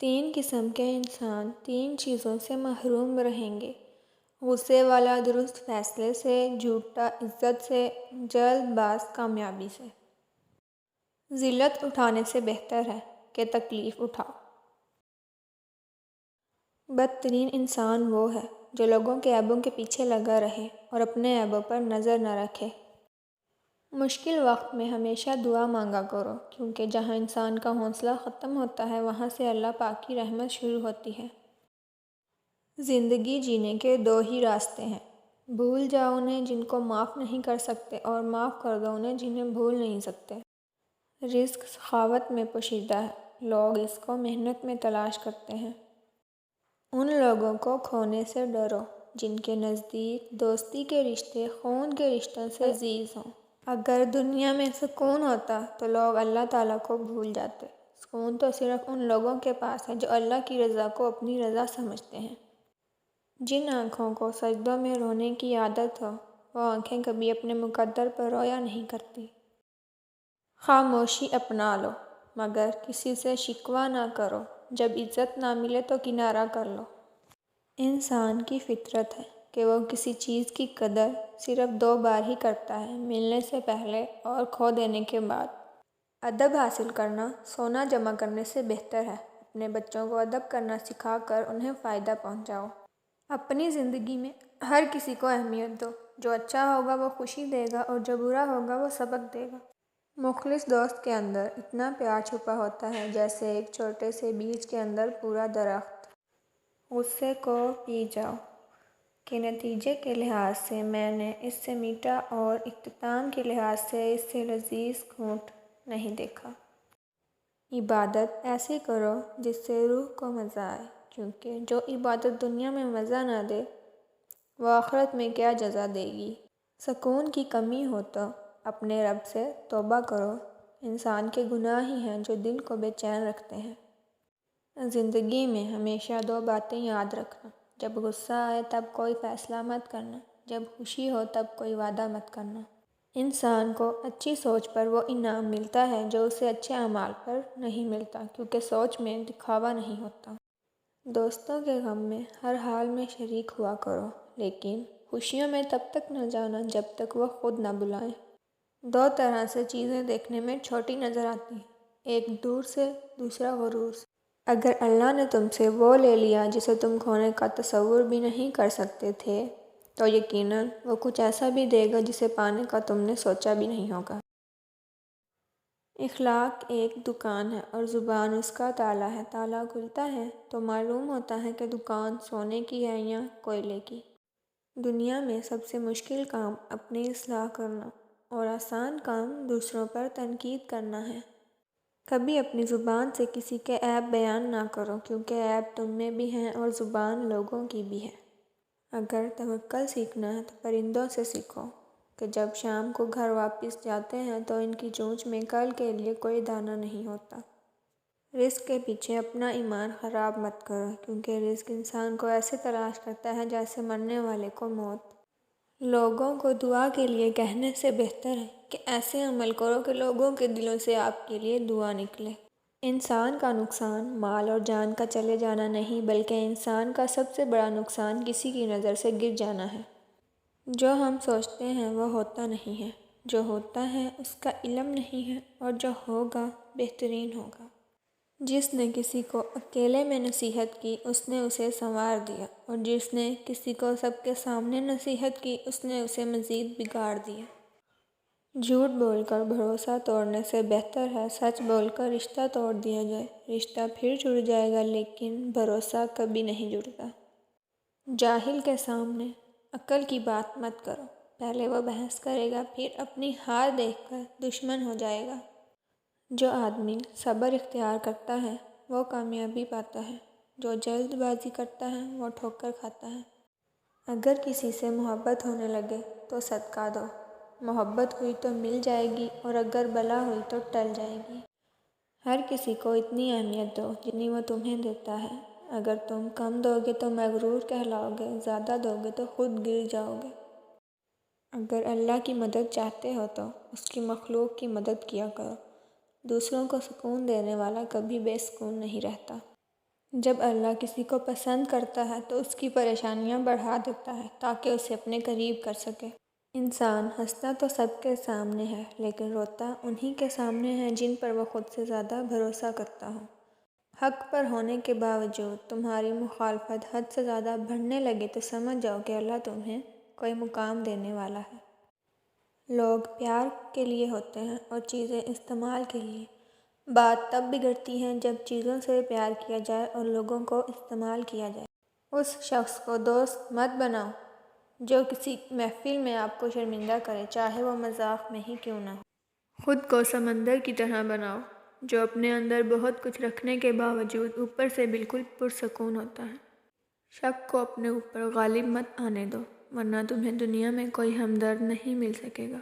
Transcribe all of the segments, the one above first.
تین قسم کے انسان تین چیزوں سے محروم رہیں گے: غصے والا درست فیصلے سے، جھوٹا عزت سے، جلد باز کامیابی سے۔ ذلت اٹھانے سے بہتر ہے کہ تکلیف اٹھاؤ۔ بدترین انسان وہ ہے جو لوگوں کے عیبوں کے پیچھے لگا رہے اور اپنے عیبوں پر نظر نہ رکھے۔ مشکل وقت میں ہمیشہ دعا مانگا کرو، کیونکہ جہاں انسان کا حوصلہ ختم ہوتا ہے وہاں سے اللہ پاک کی رحمت شروع ہوتی ہے۔ زندگی جینے کے دو ہی راستے ہیں: بھول جاؤ انہیں جن کو معاف نہیں کر سکتے، اور معاف کر دو انہیں جنہیں بھول نہیں سکتے۔ رزق سخاوت میں پوشیدہ ہے، لوگ اس کو محنت میں تلاش کرتے ہیں۔ ان لوگوں کو کھونے سے ڈرو جن کے نزدیک دوستی کے رشتے خون کے رشتوں سے عزیز ہوں۔ اگر دنیا میں سکون ہوتا تو لوگ اللہ تعالیٰ کو بھول جاتے۔ سکون تو صرف ان لوگوں کے پاس ہے جو اللہ کی رضا کو اپنی رضا سمجھتے ہیں۔ جن آنکھوں کو سجدوں میں رونے کی عادت ہو، وہ آنکھیں کبھی اپنے مقدر پر رویا نہیں کرتی۔ خاموشی اپنا لو، مگر کسی سے شکوہ نہ کرو۔ جب عزت نہ ملے تو کنارہ کر لو۔ انسان کی فطرت ہے کہ وہ کسی چیز کی قدر صرف دو بار ہی کرتا ہے: ملنے سے پہلے اور کھو دینے کے بعد۔ ادب حاصل کرنا سونا جمع کرنے سے بہتر ہے۔ اپنے بچوں کو ادب کرنا سکھا کر انہیں فائدہ پہنچاؤ۔ اپنی زندگی میں ہر کسی کو اہمیت دو۔ جو اچھا ہوگا وہ خوشی دے گا، اور جو برا ہوگا وہ سبق دے گا۔ مخلص دوست کے اندر اتنا پیار چھپا ہوتا ہے جیسے ایک چھوٹے سے بیج کے اندر پورا درخت۔ غصے کو پی جاؤ کہ نتیجے کے لحاظ سے میں نے اس سے میٹھا اور اختتام کے لحاظ سے اس سے لذیذ گھونٹ نہیں دیکھا۔ عبادت ایسی کرو جس سے روح کو مزہ آئے، کیونکہ جو عبادت دنیا میں مزہ نہ دے وہ آخرت میں کیا جزا دے گی۔ سکون کی کمی ہو تو اپنے رب سے توبہ کرو۔ انسان کے گناہ ہی ہیں جو دل کو بے چین رکھتے ہیں۔ زندگی میں ہمیشہ دو باتیں یاد رکھنا: جب غصہ آئے تب کوئی فیصلہ مت کرنا، جب خوشی ہو تب کوئی وعدہ مت کرنا۔ انسان کو اچھی سوچ پر وہ انعام ملتا ہے جو اسے اچھے اعمال پر نہیں ملتا، کیونکہ سوچ میں دکھاوا نہیں ہوتا۔ دوستوں کے غم میں ہر حال میں شریک ہوا کرو، لیکن خوشیوں میں تب تک نہ جانا جب تک وہ خود نہ بلائیں۔ دو طرح سے چیزیں دیکھنے میں چھوٹی نظر آتی ہیں: ایک دور سے، دوسرا غرور سے۔ اگر اللہ نے تم سے وہ لے لیا جسے تم کھونے کا تصور بھی نہیں کر سکتے تھے، تو یقیناً وہ کچھ ایسا بھی دے گا جسے پانے کا تم نے سوچا بھی نہیں ہوگا۔ اخلاق ایک دکان ہے اور زبان اس کا تالا ہے۔ تالا کھلتا ہے تو معلوم ہوتا ہے کہ دکان سونے کی ہے یا کوئلے کی۔ دنیا میں سب سے مشکل کام اپنی اصلاح کرنا اور آسان کام دوسروں پر تنقید کرنا ہے۔ کبھی اپنی زبان سے کسی کے عیب بیان نہ کرو، کیونکہ عیب تم میں بھی ہیں اور زبان لوگوں کی بھی ہے۔ اگر توکل سیکھنا ہے تو پرندوں سے سیکھو کہ جب شام کو گھر واپس جاتے ہیں تو ان کی چونچ میں کل کے لیے کوئی دانہ نہیں ہوتا۔ رزق کے پیچھے اپنا ایمان خراب مت کرو، کیونکہ رزق انسان کو ایسے تلاش کرتا ہے جیسے مرنے والے کو موت۔ لوگوں کو دعا کے لیے کہنے سے بہتر ہے کہ ایسے عمل کرو کہ لوگوں کے دلوں سے آپ کے لیے دعا نکلے۔ انسان کا نقصان مال اور جان کا چلے جانا نہیں، بلکہ انسان کا سب سے بڑا نقصان کسی کی نظر سے گر جانا ہے۔ جو ہم سوچتے ہیں وہ ہوتا نہیں ہے، جو ہوتا ہے اس کا علم نہیں ہے، اور جو ہوگا بہترین ہوگا۔ جس نے کسی کو اکیلے میں نصیحت کی اس نے اسے سنوار دیا، اور جس نے کسی کو سب کے سامنے نصیحت کی اس نے اسے مزید بگاڑ دیا۔ جھوٹ بول کر بھروسہ توڑنے سے بہتر ہے سچ بول کر رشتہ توڑ دیا جائے۔ رشتہ پھر جڑ جائے گا لیکن بھروسہ کبھی نہیں جڑتا۔ جاہل کے سامنے عقل کی بات مت کرو، پہلے وہ بحث کرے گا پھر اپنی ہار دیکھ کر دشمن ہو جائے گا۔ جو آدمی صبر اختیار کرتا ہے وہ کامیابی پاتا ہے، جو جلد بازی کرتا ہے وہ ٹھوکر کھاتا ہے۔ اگر کسی سے محبت ہونے لگے تو صدقہ دو، محبت ہوئی تو مل جائے گی اور اگر بلا ہوئی تو ٹل جائے گی۔ ہر کسی کو اتنی اہمیت دو جتنی وہ تمہیں دیتا ہے۔ اگر تم کم دو گے تو مغرور کہلاؤ گے، زیادہ دو گے تو خود گر جاؤ گے۔ اگر اللہ کی مدد چاہتے ہو تو اس کی مخلوق کی مدد کیا کرو۔ دوسروں کو سکون دینے والا کبھی بے سکون نہیں رہتا۔ جب اللہ کسی کو پسند کرتا ہے تو اس کی پریشانیاں بڑھا دیتا ہے تاکہ اسے اپنے قریب کر سکے۔ انسان ہنستا تو سب کے سامنے ہے، لیکن روتا انہی کے سامنے ہے جن پر وہ خود سے زیادہ بھروسہ کرتا ہو۔ حق پر ہونے کے باوجود تمہاری مخالفت حد سے زیادہ بڑھنے لگے تو سمجھ جاؤ کہ اللہ تمہیں کوئی مقام دینے والا ہے۔ لوگ پیار کے لیے ہوتے ہیں اور چیزیں استعمال کے لیے۔ بات تب بگڑتی ہے جب چیزوں سے پیار کیا جائے اور لوگوں کو استعمال کیا جائے۔ اس شخص کو دوست مت بناؤ جو کسی محفل میں آپ کو شرمندہ کرے، چاہے وہ مذاق میں ہی کیوں نہ ہو۔ خود کو سمندر کی طرح بناؤ جو اپنے اندر بہت کچھ رکھنے کے باوجود اوپر سے بالکل پرسکون ہوتا ہے۔ شک کو اپنے اوپر غالب مت آنے دو، ورنہ تمہیں دنیا میں کوئی ہمدرد نہیں مل سکے گا۔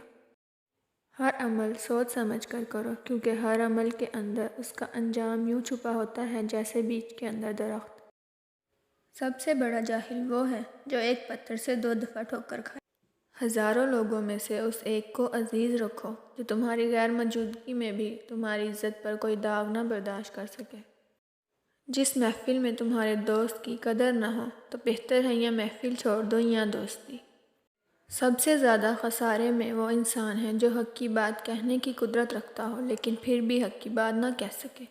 ہر عمل سوچ سمجھ کر کرو، کیونکہ ہر عمل کے اندر اس کا انجام یوں چھپا ہوتا ہے جیسے بیج کے اندر درخت۔ سب سے بڑا جاہل وہ ہے جو ایک پتھر سے 2 دفعہ ٹھوکر کھائے۔ ہزاروں لوگوں میں سے اس ایک کو عزیز رکھو جو تمہاری غیر موجودگی میں بھی تمہاری عزت پر کوئی داغ نہ برداشت کر سکے۔ جس محفل میں تمہارے دوست کی قدر نہ ہو تو بہتر ہے یا محفل چھوڑ دو یا دوستی۔ سب سے زیادہ خسارے میں وہ انسان ہے جو حق کی بات کہنے کی قدرت رکھتا ہو لیکن پھر بھی حق کی بات نہ کہہ سکے۔